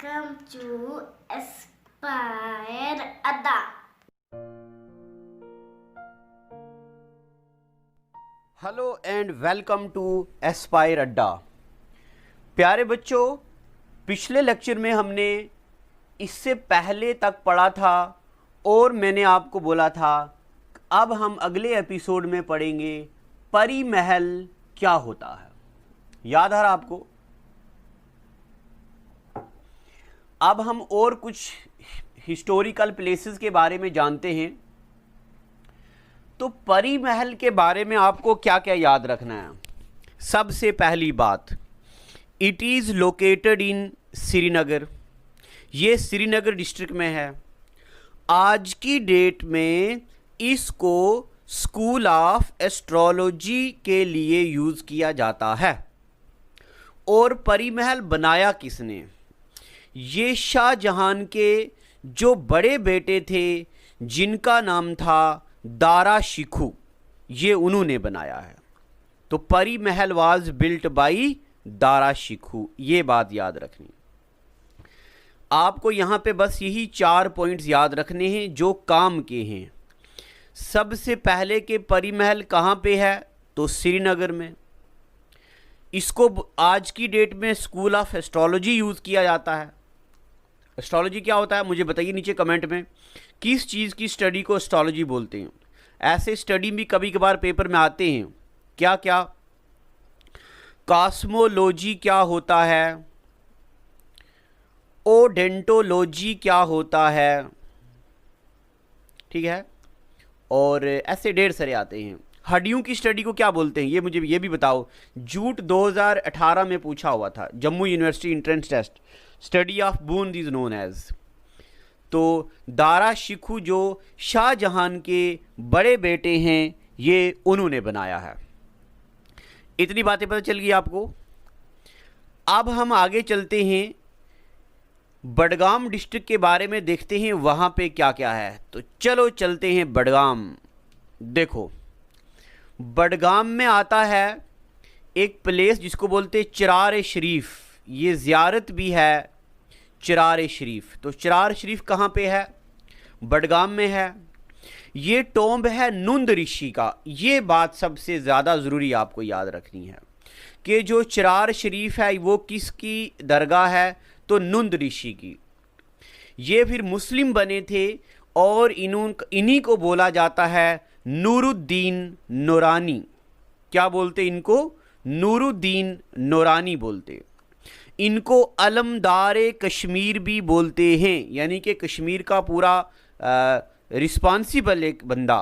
Welcome to Aspire Adda. Hello and welcome to Aspire Adda. प्यारे बच्चों, पिछले लेक्चर में हमने इससे पहले तक पढ़ा था और मैंने आपको बोला था अब हम अगले एपिसोड में पढ़ेंगे परी महल क्या होता है। याद आ रहा आपको? अब हम और कुछ हिस्टोरिकल प्लेसेस के बारे में जानते हैं। तो परी महल के बारे में आपको क्या क्या याद रखना है? सबसे पहली बात, it is located in Srinagar. ये श्रीनगर डिस्ट्रिक्ट में है। आज की डेट में इसको स्कूल ऑफ एस्ट्रोलॉजी के लिए यूज़ किया जाता है। और परी महल बनाया किसने? ये शाहजहां के जो बड़े बेटे थे जिनका नाम था दारा शिखू, ये उन्होंने बनाया है। तो परी महल was built by Dara Shikhu, ये बात याद रखनी। आपको यहाँ पे बस यही 4 पॉइंट्स याद रखने हैं जो काम के हैं। सबसे पहले के परी महल कहाँ पे है? तो श्रीनगर में। इसको आज की डेट में स्कूल ऑफ एस्ट्रोलॉजी यूज़ किया जाता है। एस्ट्रोलॉजी क्या होता है मुझे बताइए नीचे कमेंट में। किस चीज़ की स्टडी को एस्ट्रोलॉजी बोलते हैं? ऐसे स्टडी भी कभी कभार पेपर में आते हैं। क्या क्या? कॉस्मोलॉजी क्या होता है? ओडेंटोलॉजी क्या होता है? ठीक है, और ऐसे ढेर सारे आते हैं। हड्डियों की स्टडी को क्या बोलते हैं? ये मुझे ये भी बताओ। जूट 2018 में पूछा हुआ था, Jammu university entrance test. Study of bone is known as. तो दारा शिखू जो शाहजहां के बड़े बेटे हैं, ये उन्होंने बनाया है। इतनी बातें पता चल गई आपको। अब हम आगे चलते हैं, बडगाम डिस्ट्रिक्ट के बारे में देखते हैं वहाँ पे क्या क्या है। तो चलो चलते हैं बडगाम। देखो, बडगाम में आता है एक प्लेस जिसको बोलते हैं चिरार शरीफ। ये ज़ियारत भी है चिरार शरीफ। तो चिरार शरीफ कहाँ पे है? बडगाम में है। ये टॉम्ब है नुंद ऋषि का। ये बात सबसे ज़्यादा ज़रूरी आपको याद रखनी है कि जो चिरार शरीफ है वो किसकी दरगाह है? तो नुंद ऋषि की। ये फिर मुस्लिम बने थे और इन्हीं को बोला जाता है नूरुद्दीन नूरानी। क्या बोलते इनको? नूरुद्दीन नूरानी बोलते। इनको अलमदार कश्मीर भी बोलते हैं, यानी कि कश्मीर का पूरा रिस्पॉन्सिबल एक बंदा।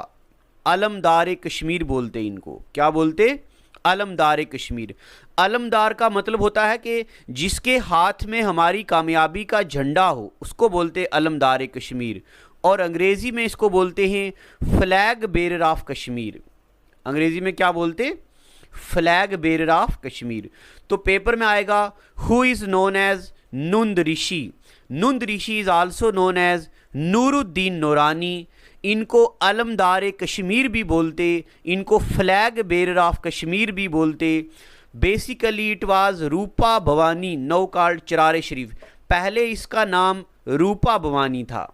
अलमदार कश्मीर बोलते इनको। क्या बोलते? अलमदार कश्मीर। अलमदार का मतलब होता है कि जिसके हाथ में हमारी कामयाबी का झंडा हो, उसको बोलते अलमदार कश्मीर। और अंग्रेज़ी में इसको बोलते हैं फ्लैग बेरर ऑफ कश्मीर। अंग्रेज़ी में क्या बोलते? Flag bearer of Kashmir. तो पेपर में आएगा who is known as Nund Rishi. Nund Rishi is also known as Nooruddin Noorani. इनको अलमदार कश्मीर भी बोलते, इनको फ्लैग बेरर ऑफ कश्मीर भी बोलते। Basically it was Rupa Bhawani now called Charar Sharif. पहले इसका नाम रूपा भवानी था।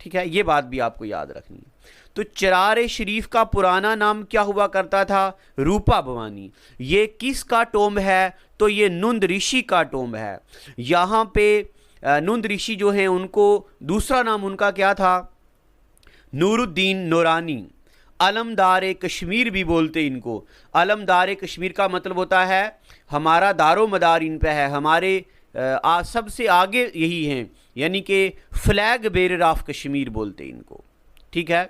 ठीक है, ये बात भी आपको याद रखनी है। तो चिरार शरीफ का पुराना नाम क्या हुआ करता था? रूपा भवानी। ये किसका टॉम्ब है? तो ये नुंद ऋषि का टॉम्ब है। यहाँ पे नुंद ऋषि जो हैं उनको दूसरा नाम उनका क्या था? नूरुद्दीन नूरानी। अलमदार कश्मीर भी बोलते इनको। अलमदार कश्मीर का मतलब होता है हमारा दारो मदार इन पे है, हमारे सबसे आगे यही हैं, यानी कि फ्लैग बेरर ऑफ कश्मीर बोलते इनको। ठीक है,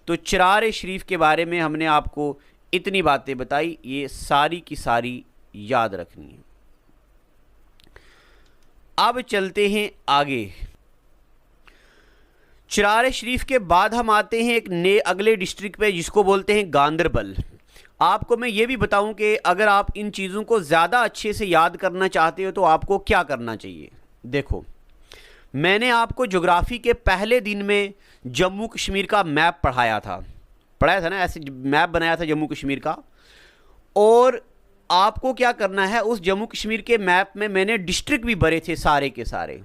तो चिरार शरीफ के बारे में हमने आपको इतनी बातें बताई, ये सारी की सारी याद रखनी है। अब चलते हैं आगे। चिरार शरीफ के बाद हम आते हैं एक अगले डिस्ट्रिक्ट पे जिसको बोलते हैं गांदरबल। आपको मैं ये भी बताऊं कि अगर आप इन चीज़ों को ज़्यादा अच्छे से याद करना चाहते हो तो आपको क्या करना चाहिए। देखो, मैंने आपको ज्योग्राफी के पहले दिन में जम्मू कश्मीर का मैप पढ़ाया था ना, ऐसे मैप बनाया था जम्मू कश्मीर का। और आपको क्या करना है, उस जम्मू कश्मीर के मैप में मैंने डिस्ट्रिक्ट भी भरे थे सारे के सारे।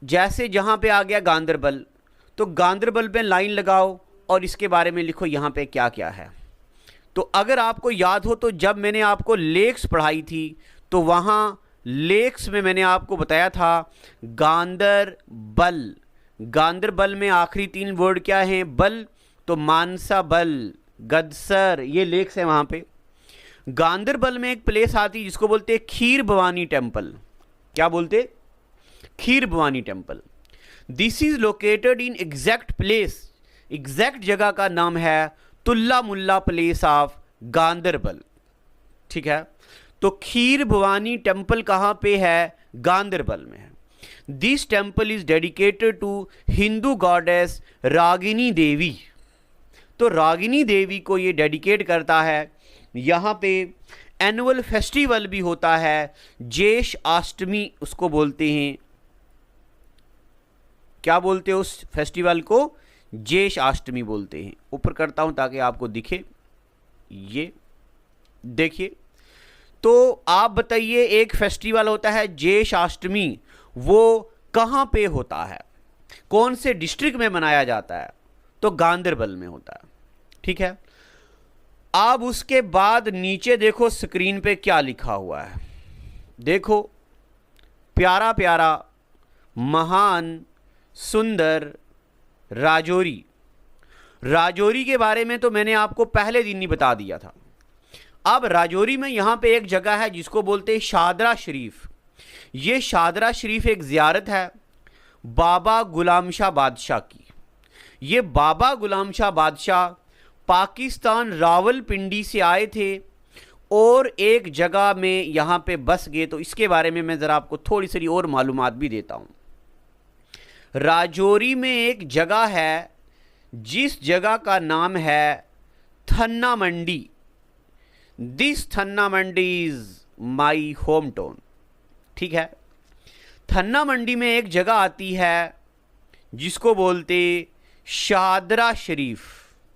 जैसे जहाँ पे आ गया गांदरबल, तो गांदरबल पे लाइन लगाओ और इसके बारे में लिखो यहाँ पे क्या क्या है। तो अगर आपको याद हो तो जब मैंने आपको लेक्स पढ़ाई थी तो वहाँ लेक्स में मैंने आपको बताया था गांदरबल। गांदरबल में आखिरी 3 वर्ड क्या हैं? बल, तो मानसा बल, गदसर, ये लेक्स हैं वहाँ पे। गांदरबल में एक प्लेस आती है जिसको बोलते हैं खीर भवानी टेम्पल। क्या बोलते? Kheer Bhawani temple. This is located in exact place, exact जगह का नाम है तुल्ला मुल्ला प्लेस ऑफ गांदरबल। ठीक है, तो खीर भवानी टेम्पल कहाँ पे है? गांदरबल में है। This temple is dedicated to Hindu goddess Ragini Devi. तो रागिनी देवी को ये डेडिकेट करता है। यहाँ पे एनुअल फेस्टिवल भी होता है, जेश अष्टमी उसको बोलते हैं। क्या बोलते हैं उस फेस्टिवल को? जेश अष्टमी बोलते हैं। ऊपर करता हूं ताकि आपको दिखे, ये देखिए। तो आप बताइए, एक फेस्टिवल होता है जेश अष्टमी, वो कहाँ पे होता है, कौन से डिस्ट्रिक्ट में मनाया जाता है? तो गांदरबल में होता है। ठीक है, अब उसके बाद नीचे देखो स्क्रीन पे क्या लिखा हुआ है। देखो, प्यारा प्यारा महान सुंदर राजौरी। राजौरी के बारे में तो मैंने आपको पहले दिन ही बता दिया था। अब राजौरी में यहाँ पे एक जगह है जिसको बोलते हैं शादरा शरीफ। ये शादरा शरीफ एक ज़ियारत है बाबा गुलाम शाह बादशाह की। ये बाबा गुलाम शाह बादशाह पाकिस्तान रावलपिंडी से आए थे और एक जगह में यहाँ पे बस गए। तो इसके बारे में मैं ज़रा आपको थोड़ी सी और मालूमात भी देता हूँ। राजौरी में एक जगह है जिस जगह का नाम है Thanna Mandi. This Thanna Mandi is my home town. ठीक है, थन्ना मंडी में एक जगह आती है जिसको बोलते शादरा शरीफ।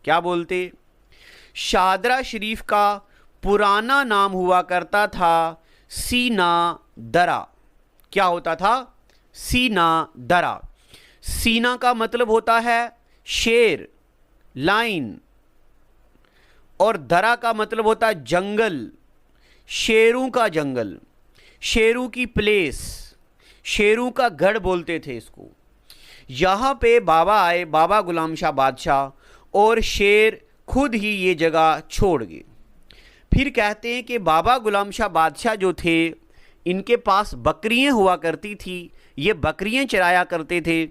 क्या बोलते? शादरा शरीफ का पुराना नाम हुआ करता था सीना दरा। क्या होता था? सीना दरा। सीना का मतलब होता है शेर, लाइन, और दरा का मतलब होता है जंगल, शेरों का जंगल, शेरों की प्लेस, शेरों का गढ़ बोलते थे इसको। यहाँ पे बाबा आए, बाबा गुलाम शाह बादशाह, और शेर खुद ही ये जगह छोड़ गए। फिर कहते हैं कि बाबा गुलाम शाह बादशाह जो थे, इनके पास बकरियां हुआ करती थी, ये बकरियां चराया करते थे।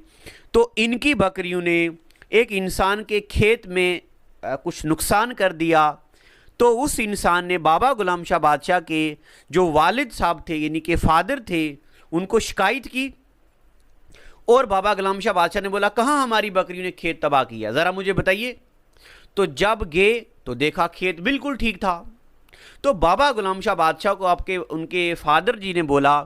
तो इनकी बकरियों ने एक इंसान के खेत में कुछ नुकसान कर दिया। तो उस इंसान ने बाबा गुलाम शाह बादशाह के जो वालिद साहब थे, यानी कि फादर थे, उनको शिकायत की। और बाबा गुलाम शाह बादशाह ने बोला, कहाँ हमारी बकरियों ने खेत तबाह किया, ज़रा मुझे बताइए। तो जब गए तो देखा खेत बिल्कुल ठीक था। तो बाबा गुलाम शाह बादशाह को आपके उनके फादर जी ने बोला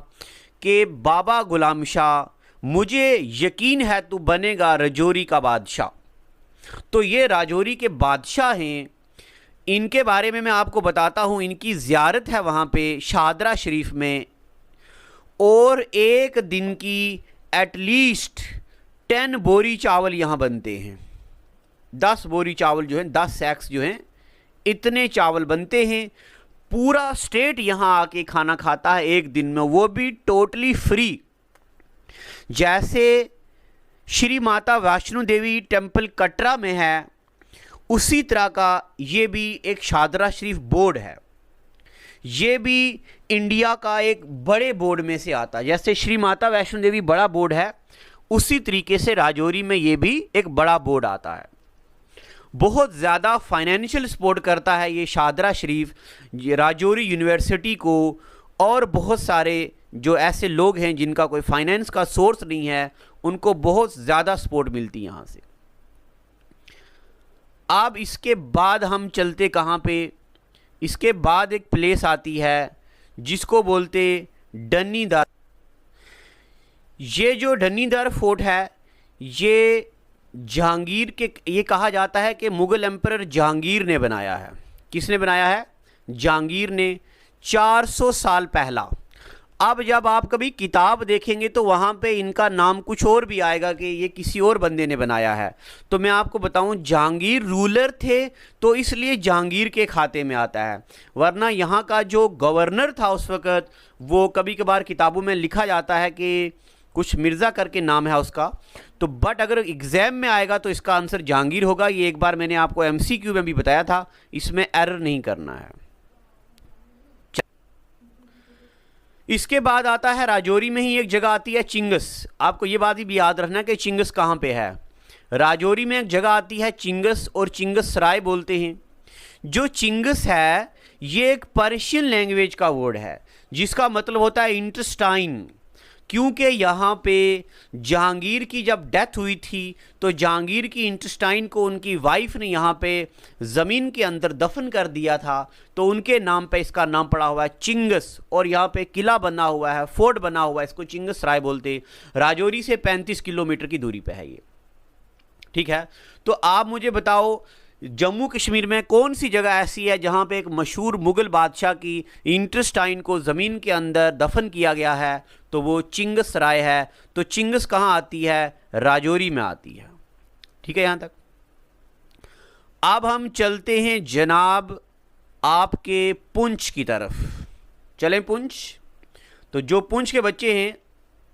कि बाबा गुलाम शाह, मुझे यकीन है तू बनेगा राजौरी का बादशाह। तो ये राजौरी के बादशाह हैं, इनके बारे में मैं आपको बताता हूँ। इनकी ज़ियारत है वहाँ पे शादरा शरीफ में, और एक दिन की एटलीस्ट 10 बोरी चावल यहाँ बनते हैं। 10 बोरी चावल जो हैं, 10 सैक्स जो हैं, इतने चावल बनते हैं। पूरा स्टेट यहाँ आके खाना खाता है एक दिन में, वो भी टोटली फ्री। जैसे श्री माता वैष्णो देवी टेम्पल कटरा में है, उसी तरह का ये भी एक शादरा शरीफ बोर्ड है। ये भी इंडिया का एक बड़े बोर्ड में से आता है। जैसे श्री माता वैष्णो देवी बड़ा बोर्ड है, उसी तरीके से राजौरी में ये भी एक बड़ा बोर्ड आता है। बहुत ज़्यादा फाइनेंशियल सपोर्ट करता है ये शादरा शरीफ राजौरी यूनिवर्सिटी को, और बहुत सारे जो ऐसे लोग हैं जिनका कोई फाइनेंस का सोर्स नहीं है, उनको बहुत ज़्यादा सपोर्ट मिलती है यहाँ से। अब इसके बाद हम चलते कहाँ पे? इसके बाद एक प्लेस आती है जिसको बोलते डन्नीदार। ये जो डन्नीदार फोर्ट है, ये जहांगीर के, ये कहा जाता है कि मुग़ल एम्परर जहांगीर ने बनाया है। किसने बनाया है? जहांगीर ने। 400 साल पहला, अब जब आप कभी किताब देखेंगे तो वहाँ पे इनका नाम कुछ और भी आएगा कि ये किसी और बंदे ने बनाया है। तो मैं आपको बताऊं, जहांगीर रूलर थे तो इसलिए जहांगीर के खाते में आता है, वरना यहाँ का जो गवर्नर था उस वक़्त, वो कभी कभार किताबों में लिखा जाता है कि कुछ मिर्ज़ा करके नाम है उसका। तो बट अगर एग्ज़ाम में आएगा तो इसका आंसर जहांगीर होगा। ये एक बार मैंने आपको MCQ में भी बताया था, इसमें एरर नहीं करना है। इसके बाद आता है, राजौरी में ही एक जगह आती है चिंगस। आपको ये बात भी याद रखना कि चिंगस कहाँ पे है। राजौरी में एक जगह आती है चिंगस, और चिंगस सराय बोलते हैं। जो चिंगस है ये एक पर्शियन लैंग्वेज का वर्ड है जिसका मतलब होता है इंटेस्टाइन, क्योंकि यहाँ पे जहांगीर की जब डेथ हुई थी तो जहांगीर की इंटेस्टाइन को उनकी वाइफ ने यहाँ पे ज़मीन के अंदर दफन कर दिया था, तो उनके नाम पे इसका नाम पड़ा हुआ है चिंगस। और यहाँ पे किला बना हुआ है, फोर्ट बना हुआ है, इसको चिंगस सराय बोलते हैं। राजौरी से 35 किलोमीटर की दूरी पे है ये, ठीक है। तो आप मुझे बताओ, जम्मू कश्मीर में कौन सी जगह ऐसी है जहाँ पे एक मशहूर मुग़ल बादशाह की इंटेस्टाइन को ज़मीन के अंदर दफन किया गया है? तो वो चिंगस सराय है। तो चिंगस कहाँ आती है? राजौरी में आती है, ठीक है यहाँ तक। अब हम चलते हैं जनाब आपके पुंछ की तरफ। चलें पुंछ। तो जो पुंछ के बच्चे हैं,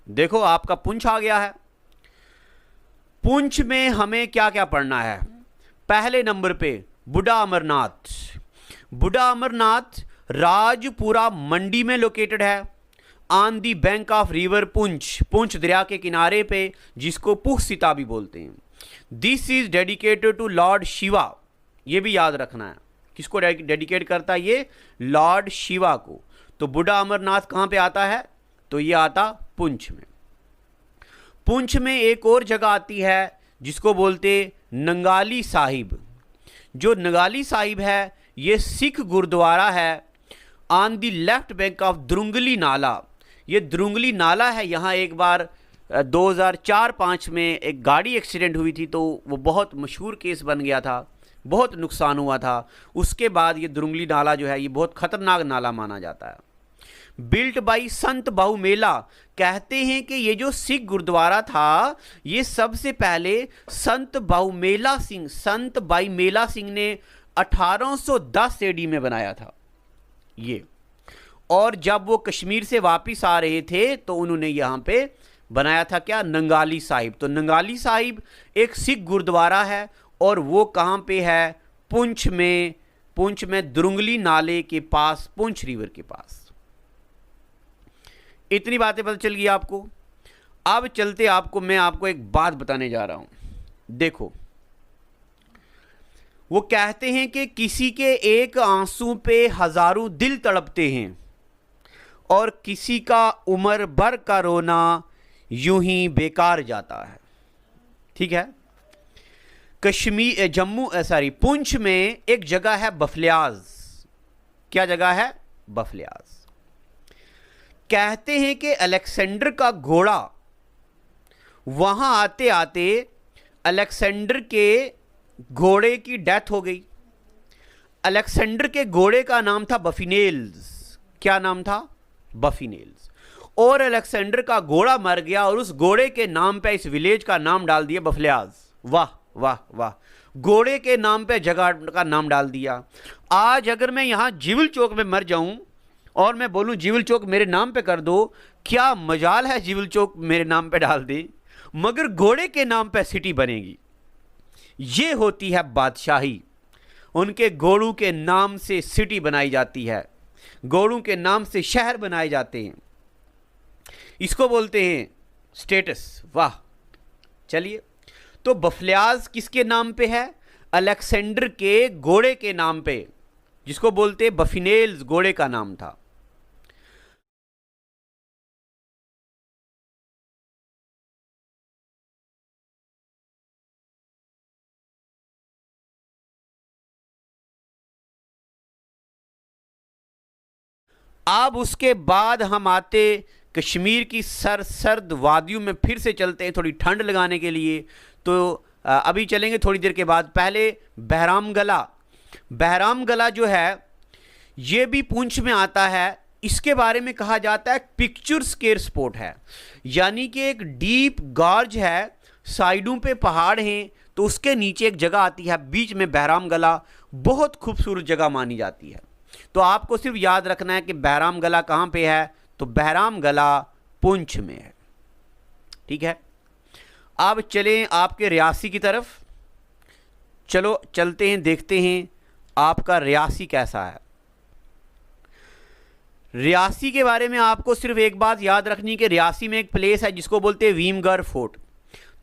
देखो आपका पुंछ आ गया है। पुंछ में हमें क्या क्या पढ़ना है? पहले नंबर पे बुढ़ा अमरनाथ। बुढ़ा अमरनाथ राजपुरा मंडी में लोकेटेड है, on the bank of river Poonch, Poonch दरिया के किनारे पे, जिसको पुह सीता भी बोलते हैं। This is dedicated to lord Shiva. ये भी याद रखना है, किसको डेडिकेट करता है ये? लॉर्ड शिवा को। तो बुढ़ा अमरनाथ कहाँ पे आता है? तो ये आता पुंछ में। पुंछ में एक और जगह आती है जिसको बोलते नंगाली साहिब। जो नंगाली साहिब है ये सिख गुरुद्वारा है, on the left bank of Drungli Nala. ये द्रुंगली नाला है। यहाँ एक बार 2004-05 में एक गाड़ी एक्सीडेंट हुई थी, तो वो बहुत मशहूर केस बन गया था, बहुत नुकसान हुआ था। उसके बाद ये द्रुंगली नाला जो है ये बहुत ख़तरनाक नाला माना जाता है। बिल्ट बाई संत बाहुमेला। कहते हैं कि ये जो सिख गुरुद्वारा था ये सबसे पहले संत बाहुमेला सिंह ने 1810 AD में बनाया था ये। और जब वो कश्मीर से वापस आ रहे थे तो उन्होंने यहाँ पे बनाया था क्या? नंगाली साहिब। तो नंगाली साहिब एक सिख गुरुद्वारा है, और वो कहाँ पे है? पुंछ में। पुंछ में द्रुंगली नाले के पास, पुंछ रिवर के पास। इतनी बातें पता चल गई आपको। अब चलते मैं आपको एक बात बताने जा रहा हूं। देखो, वो कहते हैं कि किसी के एक आंसू पे हजारों दिल तड़पते हैं, और किसी का उम्र भर का रोना यूं ही बेकार जाता है, ठीक है। पुंछ में एक जगह है बफलियाज। क्या जगह है? बफलियाज। कहते हैं कि अलेक्जेंडर का घोड़ा, वहां आते आते अलेक्जेंडर के घोड़े की डेथ हो गई। अलेक्जेंडर के घोड़े का नाम था बफिनेल्स। क्या नाम था? बफिनेल्स। और अलेक्जेंडर का घोड़ा मर गया, और उस घोड़े के नाम पे इस विलेज का नाम डाल दिया बफलियाज। वाह वाह वाह, घोड़े के नाम पे जगह का नाम डाल दिया। आज अगर मैं यहां जीवल चौक में मर जाऊं और मैं बोलूं जीवल चौक मेरे नाम पे कर दो, क्या मजाल है जीवल चौक मेरे नाम पे डाल दे, मगर घोड़े के नाम पे सिटी बनेगी। ये होती है बादशाही। उनके घोड़ों के नाम से सिटी बनाई जाती है, घोड़ों के नाम से शहर बनाए जाते हैं। इसको बोलते हैं स्टेटस। वाह। चलिए, तो बफलियाज किसके नाम पे है? अलेक्जेंडर के घोड़े के नाम पे, जिसको बोलते बफिनेल्स, घोड़े का नाम था। अब उसके बाद हम आते कश्मीर की सर्द वादियों में, फिर से चलते हैं थोड़ी ठंड लगाने के लिए। तो अभी चलेंगे थोड़ी देर के बाद। पहले बहराम गला। बहराम गला जो है ये भी पुंछ में आता है, इसके बारे में कहा जाता है पिक्चर स्केर स्पॉट है, यानी कि एक डीप गॉर्ज है, साइडों पे पहाड़ हैं, तो उसके नीचे एक जगह आती है, बीच में बहराम गला, बहुत खूबसूरत जगह मानी जाती है। तो आपको सिर्फ याद रखना है कि बहराम गला कहाँ पे है, तो बहराम गला पुंछ में है। ठीक है, अब चलें आपके रियासी की तरफ। चलो चलते हैं, देखते हैं आपका रियासी कैसा है। रियासी के बारे में आपको सिर्फ एक बात याद रखनी कि रियासी में एक प्लेस है जिसको बोलते हैं भीमगढ़ फोर्ट।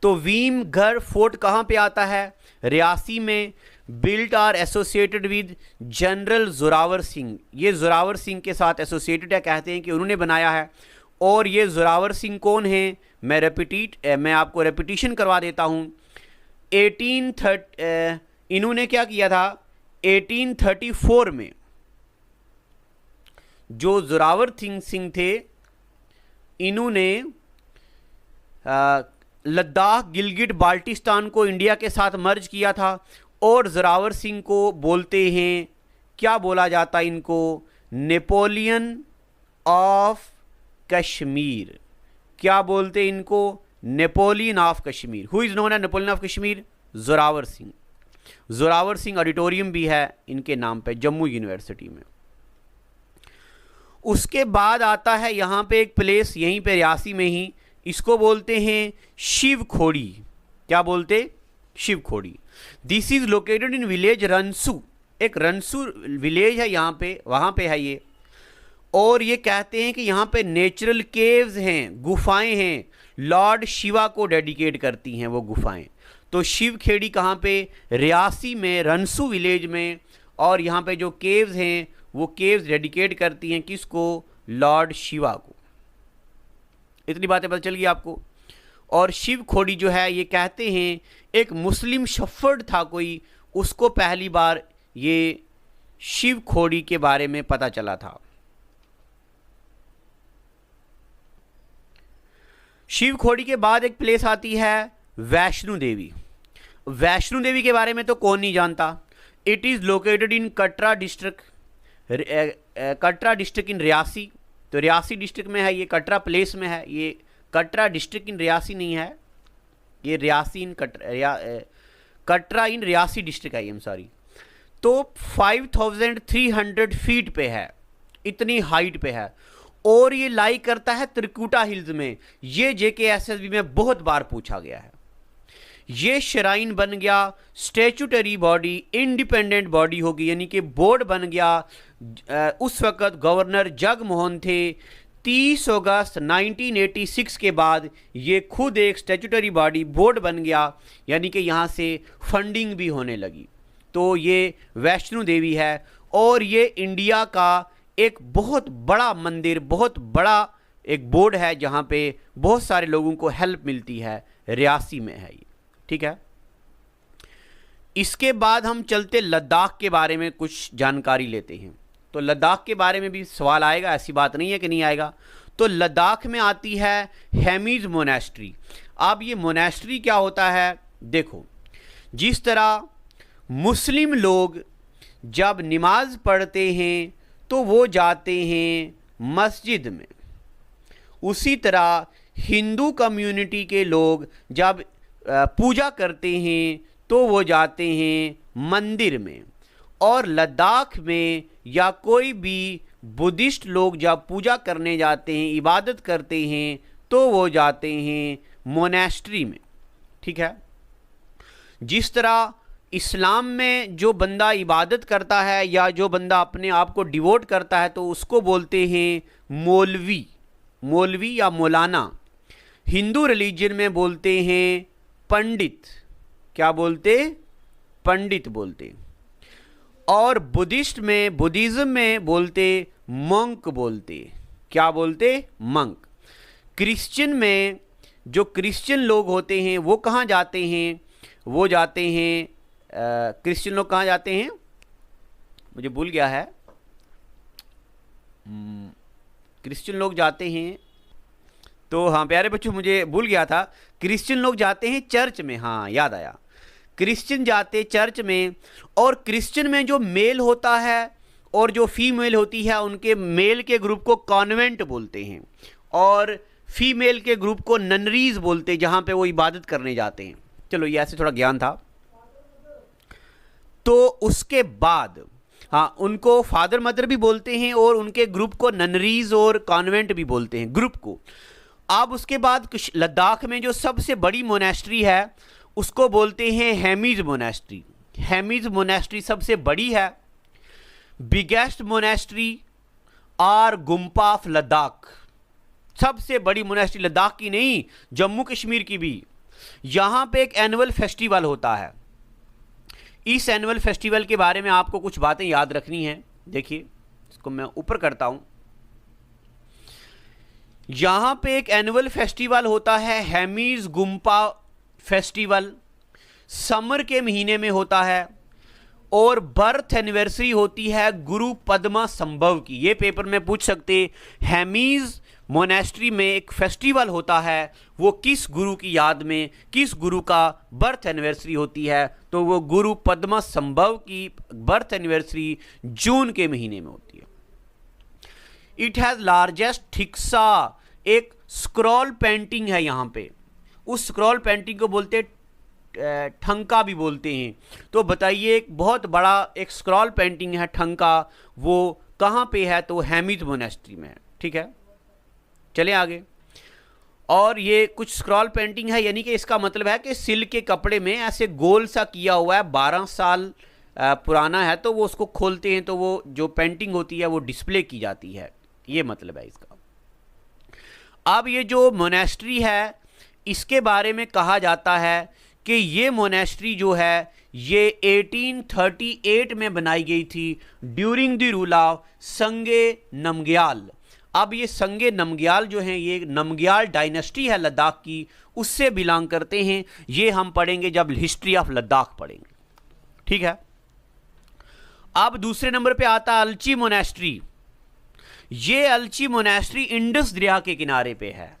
तो भीमगढ़ फोर्ट कहाँ पे आता है, रियासी में। Built are associated with general Zorawar Singh, ये जोरावर सिंह के साथ एसोसिएटेड है, कहते हैं कि उन्होंने बनाया है। और ये जोरावर सिंह कौन है, मैं आपको रेपिटिशन करवा देता हूँ। इन्होंने क्या किया था, 1834 में जो जोरावर सिंह थे, इन्होंने लद्दाख, गिलगिट, बाल्टिस्तान को इंडिया के साथ मर्ज किया था। और जोरावर सिंह को बोलते हैं, क्या बोला जाता है इनको, नेपोलियन ऑफ कश्मीर। क्या बोलते हैं इनको, Napoleon of Kashmir. Who is known as Napoleon of Kashmir, Zorawar Singh. Zorawar Singh auditorium भी है इनके नाम पे जम्मू यूनिवर्सिटी में। उसके बाद आता है यहाँ पे एक प्लेस, यहीं पे रियासी में ही, इसको बोलते हैं शिव खोड़ी। क्या बोलते, Shiv Khori. This is located in village Ransoo, एक रनसू विलेज है यहाँ पे, वहाँ पे है ये। और ये कहते हैं कि यहाँ पे नेचुरल केव्स हैं, गुफाएं हैं, लॉर्ड शिवा को डेडिकेट करती हैं वो गुफाएं। तो शिव खेड़ी कहाँ पे, रियासी में, रनसू विलेज में। और यहाँ पे जो केव्स हैं वो केव्स डेडिकेट करती हैं किसको, लॉर्ड शिवा को। इतनी बातें पता चल गई आपको। और शिव खोड़ी जो है, ये कहते हैं एक मुस्लिम शफर्ड था कोई, उसको पहली बार ये शिव खोड़ी के बारे में पता चला था। शिव खोड़ी के बाद एक प्लेस आती है वैष्णो देवी। वैष्णो देवी के बारे में तो कौन नहीं जानता। It is located in Katra district, Katra district in Reasi. तो रियासी डिस्ट्रिक्ट में है ये, कटरा प्लेस में है ये। कटरा डिस्ट्रिक्ट इन रियासी नहीं है ये, रियासी इन कटरा इन रियासी डिस्ट्रिक्ट है ये, सॉरी। तो 5300 फीट पे है, इतनी हाइट पे है। और ये लाई करता है त्रिकुटा हिल्स में। ये JKSSB में बहुत बार पूछा गया है। ये श्राइन बन गया, स्टैट्यूटरी बॉडी, इंडिपेंडेंट बॉडी होगी, यानी कि बोर्ड बन गया। उस वक़्त गवर्नर जगमोहन थे। 30 अगस्त 1986 के बाद ये खुद एक स्टैट्यूटरी बॉडी, बोर्ड बन गया, यानी कि यहाँ से फंडिंग भी होने लगी। तो ये वैष्णो देवी है। और ये इंडिया का एक बहुत बड़ा मंदिर, बहुत बड़ा एक बोर्ड है जहाँ पे बहुत सारे लोगों को हेल्प मिलती है। रियासी में है ये, ठीक है। इसके बाद हम चलते लद्दाख के बारे में कुछ जानकारी लेते हैं। तो लद्दाख के बारे में भी सवाल आएगा, ऐसी बात नहीं है कि नहीं आएगा। तो लद्दाख में आती है हेमीज मोनेस्ट्री। अब ये मोनेस्ट्री क्या होता है, देखो, जिस तरह मुस्लिम लोग जब नमाज पढ़ते हैं तो वो जाते हैं मस्जिद में, उसी तरह हिंदू कम्युनिटी के लोग जब पूजा करते हैं तो वो जाते हैं मंदिर में। और लद्दाख में या कोई भी बुद्धिस्ट लोग जब पूजा करने जाते हैं, इबादत करते हैं, तो वो जाते हैं मोनेस्ट्री में, ठीक है। जिस तरह इस्लाम में जो बंदा इबादत करता है या जो बंदा अपने आप को डिवोट करता है तो उसको बोलते हैं मौलवी, मौलवी या मौलाना। हिंदू रिलीजन में बोलते हैं पंडित। क्या बोलते, पंडित बोलते। और बुद्धिस्ट में, बुद्धिज़्म में बोलते मंक बोलते। क्या बोलते, मंक। क्रिश्चियन में जो क्रिश्चियन लोग होते हैं वो कहाँ जाते हैं, वो जाते हैं क्रिश्चियन लोग कहाँ जाते हैं, मुझे भूल गया है। क्रिश्चियन लोग जाते हैं, तो हाँ प्यारे बच्चों मुझे भूल गया था, क्रिश्चियन लोग जाते हैं चर्च में। हाँ याद आया, क्रिश्चियन जाते चर्च में। और क्रिश्चियन में जो मेल होता है और जो फीमेल होती है उनके मेल के ग्रुप को कॉन्वेंट बोलते हैं, और फीमेल के ग्रुप को ननरीज बोलते हैं, जहाँ पे वो इबादत करने जाते हैं। चलो ये ऐसे थोड़ा ज्ञान था। तो उसके बाद हाँ, उनको फादर मदर भी बोलते हैं और उनके ग्रुप को ननरीज और कॉन्वेंट भी बोलते हैं, ग्रुप को। अब उसके बाद लद्दाख में जो सबसे बड़ी मोनेस्ट्री है उसको बोलते हैं हेमीज मोनेस्ट्री। हेमीज मोनेस्ट्री सबसे बड़ी है। Biggest monastery or gompa of Ladakh, सबसे बड़ी मोनेस्ट्री लद्दाख की नहीं, जम्मू कश्मीर की भी। यहाँ पे एक एनुअल फेस्टिवल होता है। इस एनुअल फेस्टिवल के बारे में आपको कुछ बातें याद रखनी है। देखिए, इसको मैं ऊपर करता हूँ। यहाँ पे एक एनुअल फेस्टिवल होता है, हेमीज गुम्पा फेस्टिवल, समर के महीने में होता है, और बर्थ एनिवर्सरी होती है गुरु पद्मा संभव की। ये पेपर में पूछ सकते, हेमीज मोनेस्ट्री में एक फेस्टिवल होता है, वो किस गुरु की याद में, किस गुरु का बर्थ एनिवर्सरी होती है, तो वो गुरु पद्मा संभव की बर्थ एनिवर्सरी जून के महीने में होती है। इट हैज़ लार्जेस्ट ठिक्सा, एक स्क्रॉल पेंटिंग है यहाँ पे। उस स्क्रॉल पेंटिंग को बोलते ठंका भी बोलते हैं। तो बताइए, एक बहुत बड़ा एक स्क्रॉल पेंटिंग है ठंका, वो कहाँ पे है, तो हेमीज मोनेस्ट्री में है। ठीक है, चलें आगे। और ये कुछ स्क्रॉल पेंटिंग है, यानी कि इसका मतलब है कि सिल्क के कपड़े में ऐसे गोल सा किया हुआ है, 12 साल पुराना है, तो वो उसको खोलते हैं तो वो जो पेंटिंग होती है वो डिस्प्ले की जाती है, ये मतलब है इसका। अब ये जो मोनेस्ट्री है इसके बारे में कहा जाता है कि ये मोनेस्ट्री जो है ये 1838 में बनाई गई थी ड्यूरिंग द रूल ऑफ संगे नमग्याल। अब ये संगे नमग्याल जो हैं, ये नमग्याल डायनेस्टी है लद्दाख की, उससे बिलोंग करते हैं। ये हम पढ़ेंगे जब हिस्ट्री ऑफ लद्दाख पढ़ेंगे। ठीक है, अब दूसरे नंबर पे आता है अलची मोनेस्ट्री। ये अलची मोनेस्ट्री इंडस दरिया के किनारे पे है।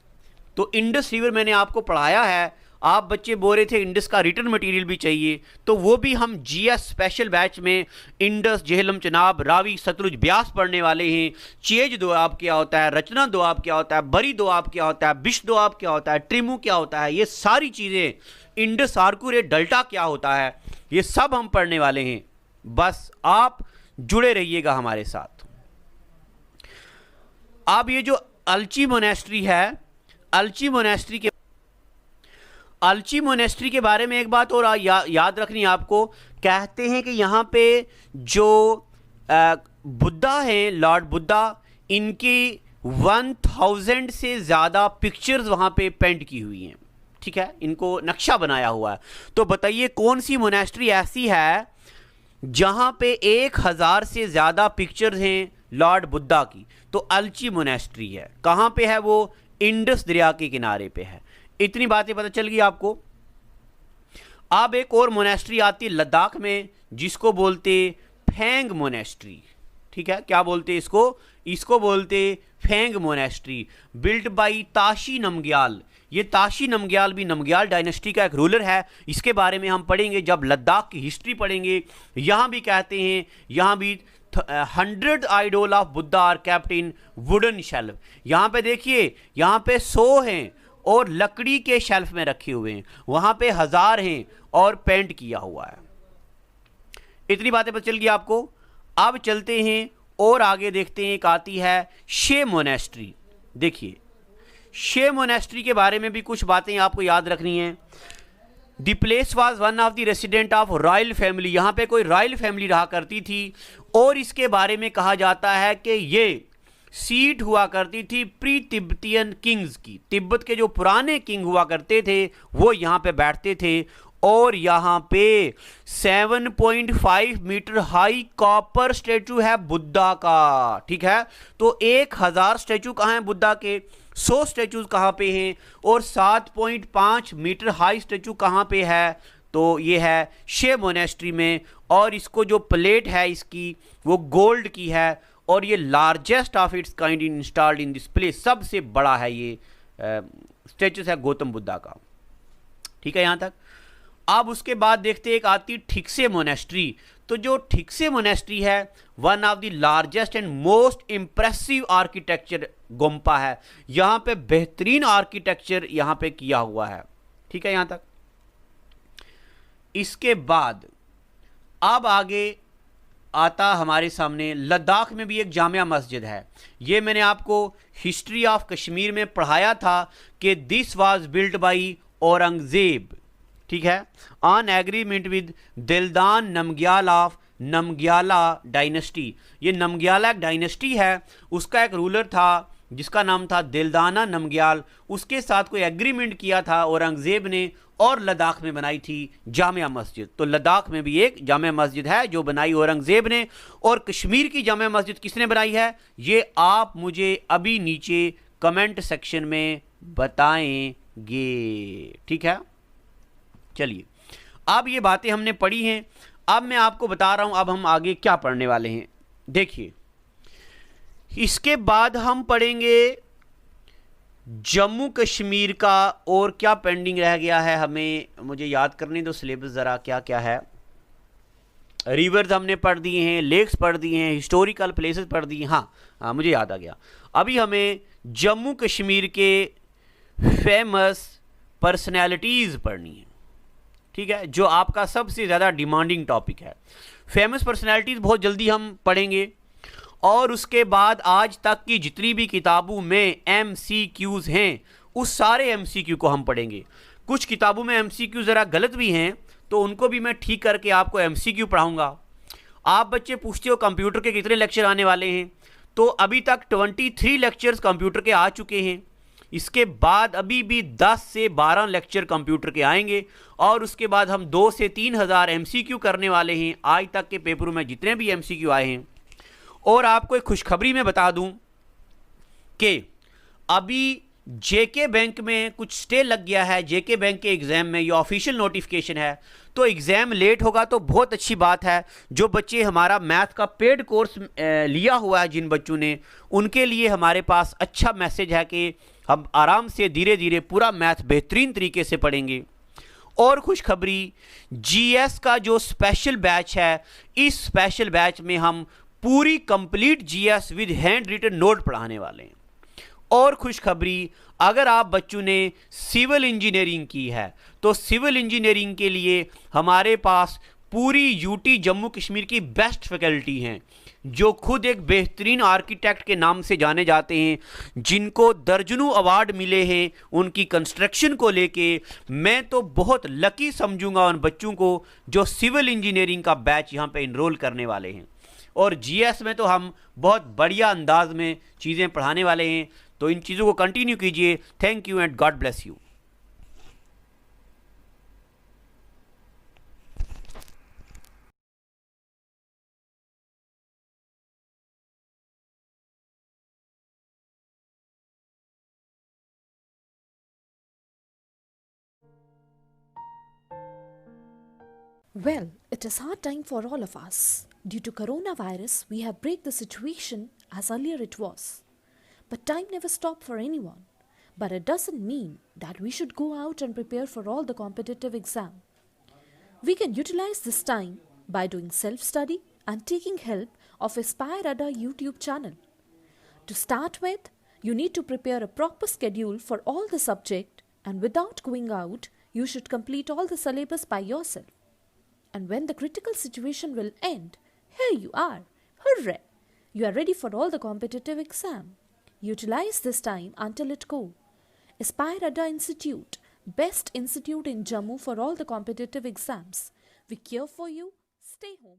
तो इंडस रिवर मैंने आपको पढ़ाया है, आप बच्चे बोल रहे थे इंडस का रिटर्न मटेरियल भी चाहिए, तो वो भी हम जीएस स्पेशल बैच में इंडस, झेलम, चनाब, रावी, सतलुज, ब्यास पढ़ने वाले हैं। चेज दोआब क्या होता है, रचना दोआब क्या होता है, बरी दोआब क्या होता है, बिश दोआब क्या होता है, ट्रिमू क्या होता है, ये सारी चीज़ें, इंडस आर्कुरे डेल्टा क्या होता है, ये सब हम पढ़ने वाले हैं। बस आप जुड़े रहिएगा हमारे साथ। अब ये जो अलची मोनेस्ट्री है, अलची मोनेस्ट्री के बारे में एक बात और याद रखनी आपको। कहते हैं कि यहाँ पे जो बुद्धा हैं, लॉर्ड बुद्धा, इनकी 1000 से ज़्यादा पिक्चर्स वहाँ पे पेंट की हुई हैं। ठीक है, इनको नक्शा बनाया हुआ है। तो बताइए कौन सी मोनेस्ट्री ऐसी है जहाँ पे 1000 से ज़्यादा पिक्चर्स हैं लॉर्ड बुद्धा की? तो अलची मोनेस्ट्री है। कहाँ पे है वो? इंडस दरिया के किनारे पे है। इतनी बातें पता चल गई आपको। अब एक और मोनेस्ट्री आती है लद्दाख में, जिसको बोलते फेंग मोनेस्ट्री। ठीक है, क्या बोलते इसको? इसको बोलते Feng monastery, built by Tashi Namgyal. ये ताशी नमग्याल भी नमग्याल डायनेस्टी का एक रूलर है। इसके बारे में हम पढ़ेंगे जब लद्दाख की हिस्ट्री पढ़ेंगे। यहाँ भी कहते हैं, यहाँ भी 100 idol of Buddha are kept in wooden shelf. यहाँ पे देखिए, यहाँ पे 100 हैं और लकड़ी के शेल्फ में रखे हुए हैं, वहाँ पे 1000 हैं और पेंट किया हुआ है। इतनी बातें पता चल गई आपको। अब चलते हैं और आगे देखते हैं। एक आती है शे मोनेस्ट्री। देखिए, शे मोनेस्ट्री के बारे में भी कुछ बातें आपको याद रखनी है। The place was one of the resident of royal family. यहाँ पे कोई रॉयल फैमिली रहा करती थी और इसके बारे में कहा जाता है कि ये सीट हुआ करती थी प्री तिब्बतियन किंग्स की। तिब्बत के जो पुराने किंग हुआ करते थे वो यहाँ पे बैठते थे। और यहाँ पे 7.5 मीटर हाई कॉपर स्टैचू है बुद्धा का। ठीक है, तो 1000 स्टैचू कहाँ हैं बुद्धा के, 100 स्टैचूज कहाँ पे हैं, और 7.5 मीटर हाई स्टैचू कहाँ पे है? तो ये है शे मोनेस्ट्री में। और इसको जो प्लेट है इसकी वो गोल्ड की है, और ये largest of its kind installed in this place. सबसे बड़ा है ये स्टैचू है गौतम बुद्धा का। ठीक है यहाँ तक। अब उसके बाद देखते एक आती ठिक्से मोनेस्ट्री। तो जो ठिकसे मोनेस्ट्री है, one of the largest and most impressive architecture gompa है। यहाँ पे बेहतरीन आर्किटेक्चर यहाँ पे किया हुआ है। ठीक है यहाँ तक। इसके बाद अब आगे आता हमारे सामने लद्दाख में भी एक जामिया मस्जिद है। ये मैंने आपको हिस्ट्री ऑफ कश्मीर में पढ़ाया था कि this was built by Aurangzeb, ठीक है, on agreement with Deldan Namgyal of Namgyal dynasty. ये नमग्याला एक डायनेस्टी है, उसका एक रूलर था जिसका नाम था दिलदाना नमग्याल। उसके साथ कोई एग्रीमेंट किया था औरंगजेब ने और लद्दाख में बनाई थी जामिया मस्जिद। तो लद्दाख में भी एक जामिया मस्जिद है जो बनाई औरंगजेब ने। और कश्मीर की जामिया मस्जिद किसने बनाई है, ये आप मुझे अभी नीचे कमेंट सेक्शन में बताएंगे। ठीक है, चलिए अब ये बातें हमने पढ़ी हैं। अब मैं आपको बता रहा हूं अब हम आगे क्या पढ़ने वाले हैं। देखिए, इसके बाद हम पढ़ेंगे जम्मू कश्मीर का और क्या पेंडिंग रह गया है हमें, मुझे याद करने दो सिलेबस ज़रा क्या क्या है। रिवर्स हमने पढ़ दिए हैं, लेक्स पढ़ दिए हैं, हिस्टोरिकल प्लेसेस पढ़ दिए। हाँ, मुझे याद आ गया। अभी हमें जम्मू कश्मीर के फेमस पर्सनैलिटीज़ पढ़नी है। ठीक है, जो आपका सबसे ज़्यादा डिमांडिंग टॉपिक है। फेमस पर्सनैलिटीज़ बहुत जल्दी हम पढ़ेंगे। और उसके बाद आज तक की जितनी भी किताबों में MCQs हैं उस सारे MCQ को हम पढ़ेंगे। कुछ किताबों में MCQ ज़रा गलत भी हैं तो उनको भी मैं ठीक करके आपको MCQ पढ़ाऊँगा। आप बच्चे पूछते हो कंप्यूटर के कितने लेक्चर आने वाले हैं, तो अभी तक 23 लेक्चर्स कंप्यूटर के आ चुके हैं। इसके बाद अभी भी 10 से 12 लेक्चर कंप्यूटर के आएंगे और उसके बाद हम 2 से 3 हज़ार MCQ करने वाले हैं आज तक के पेपरों में जितने भी MCQ आए हैं। और आपको एक खुशखबरी में बता दूं कि अभी जेके बैंक में कुछ स्टे लग गया है। जेके बैंक के एग्ज़ाम में ये ऑफिशियल नोटिफिकेशन है, तो एग्ज़ाम लेट होगा तो बहुत अच्छी बात है। जो बच्चे हमारा मैथ का पेड कोर्स लिया हुआ है, जिन बच्चों ने, उनके लिए हमारे पास अच्छा मैसेज है कि हम आराम से धीरे धीरे पूरा मैथ बेहतरीन तरीके से पढ़ेंगे। और खुशखबरी, GS का जो स्पेशल बैच है, इस स्पेशल बैच में हम पूरी complete GS with hand written note पढ़ाने वाले हैं। और खुशखबरी, अगर आप बच्चों ने सिविल इंजीनियरिंग की है तो सिविल इंजीनियरिंग के लिए हमारे पास पूरी यूटी जम्मू कश्मीर की बेस्ट फैकल्टी हैं, जो खुद एक बेहतरीन आर्किटेक्ट के नाम से जाने जाते हैं, जिनको दर्जनों अवार्ड मिले हैं उनकी कंस्ट्रक्शन को लेके। मैं तो बहुत लकी समझूंगा उन बच्चों को जो सिविल इंजीनियरिंग का बैच यहाँ पे इनरोल करने वाले हैं। और GS में तो हम बहुत बढ़िया अंदाज में चीज़ें पढ़ाने वाले हैं, तो इन चीज़ों को कंटिन्यू कीजिए। Thank you and God bless you. Well, it is hard time for all of us. Due to coronavirus, we have break the situation as earlier it was. But time never stopped for anyone. But it doesn't mean that we should go out and prepare for all the competitive exam. We can utilize this time by doing self-study and taking help of Aspire Ada YouTube channel. To start with, you need to prepare a proper schedule for all the subject, and without going out, you should complete all the syllabus by yourself. And when the critical situation will end, here you are. Hooray! You are ready for all the competitive exam. Utilize this time until it go. Aspire Ada Institute, best institute in Jammu for all the competitive exams. We care for you. Stay home.